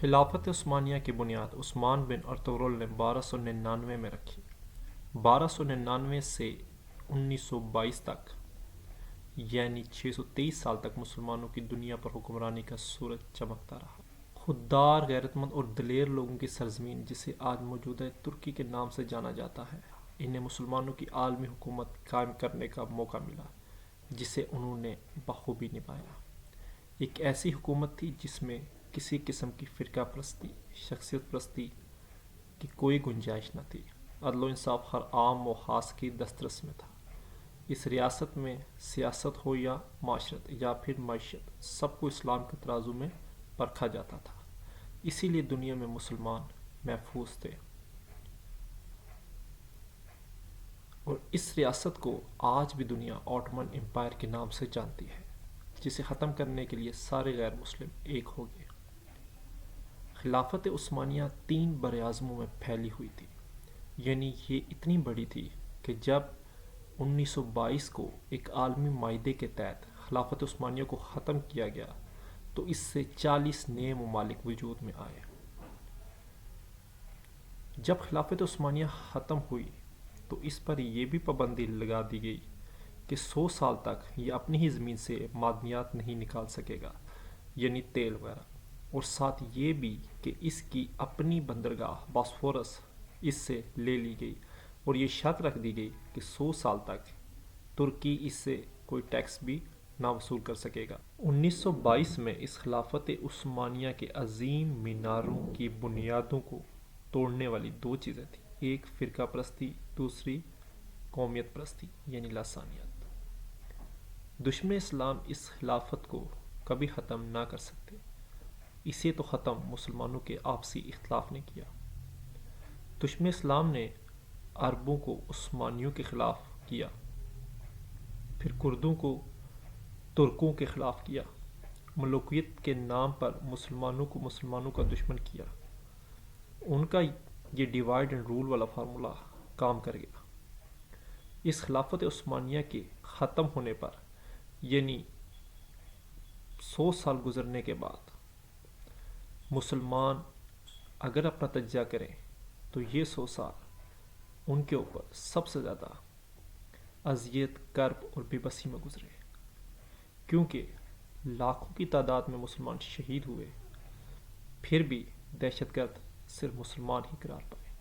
خلافت عثمانیہ کی بنیاد عثمان بن ارطغرل نے 1299 میں رکھی۔ 1299 سے 1922 تک یعنی 623 سال تک مسلمانوں کی دنیا پر حکمرانی کا سورج چمکتا رہا۔ خوددار، غیرت مند اور دلیر لوگوں کی سرزمین جسے آج موجودہ ترکی کے نام سے جانا جاتا ہے، انہیں مسلمانوں کی عالمی حکومت قائم کرنے کا موقع ملا جسے انہوں نے بخوبی نبھایا۔ ایک ایسی حکومت تھی جس میں کسی قسم کی فرقہ پرستی، شخصیت پرستی کی کوئی گنجائش نہ تھی۔ عدل و انصاف ہر عام و خاص کی دسترس میں تھا۔ اس ریاست میں سیاست ہو یا معاشرت یا پھر معیشت، سب کو اسلام کے ترازو میں پرکھا جاتا تھا، اسی لیے دنیا میں مسلمان محفوظ تھے۔ اور اس ریاست کو آج بھی دنیا آٹومن امپائر کے نام سے جانتی ہے، جسے ختم کرنے کے لیے سارے غیر مسلم ایک ہو گئے۔ خلافت عثمانیہ 3 براعظموں میں پھیلی ہوئی تھی، یعنی یہ اتنی بڑی تھی کہ جب 1922 کو ایک عالمی معاہدے کے تحت خلافت عثمانیہ کو ختم کیا گیا تو اس سے 40 نئے ممالک وجود میں آئے۔ جب خلافت عثمانیہ ختم ہوئی تو اس پر یہ بھی پابندی لگا دی گئی کہ 100 سال تک یہ اپنی ہی زمین سے معدنیات نہیں نکال سکے گا، یعنی تیل وغیرہ، اور ساتھ یہ بھی کہ اس کی اپنی بندرگاہ باسفورس اس سے لے لی گئی، اور یہ شرط رکھ دی گئی کہ 100 سال تک ترکی اس سے کوئی ٹیکس بھی نہ وصول کر سکے گا۔ 1922 میں اس خلافت عثمانیہ کے عظیم میناروں کی بنیادوں کو توڑنے والی 2 چیزیں تھیں، ایک فرقہ پرستی، دوسری قومیت پرستی یعنی لسانیت۔ دشمن اسلام اس خلافت کو کبھی ختم نہ کر سکتے، اسے تو ختم مسلمانوں کے آپسی اختلاف نے کیا۔ دشمن اسلام نے عربوں کو عثمانیوں کے خلاف کیا، پھر کردوں کو ترکوں کے خلاف کیا، ملوکیت کے نام پر مسلمانوں کو مسلمانوں کا دشمن کیا۔ ان کا یہ ڈیوائیڈ اینڈ رول والا فارمولہ کام کر گیا۔ اس خلافت عثمانیہ کے ختم ہونے پر یعنی 100 سال گزرنے کے بعد مسلمان اگر اپنا تجزیہ کریں تو یہ 100 سال ان کے اوپر سب سے زیادہ اذیت، کرب اور بے بسی میں گزرے، کیونکہ لاکھوں کی تعداد میں مسلمان شہید ہوئے، پھر بھی دہشت گرد صرف مسلمان ہی قرار پائے۔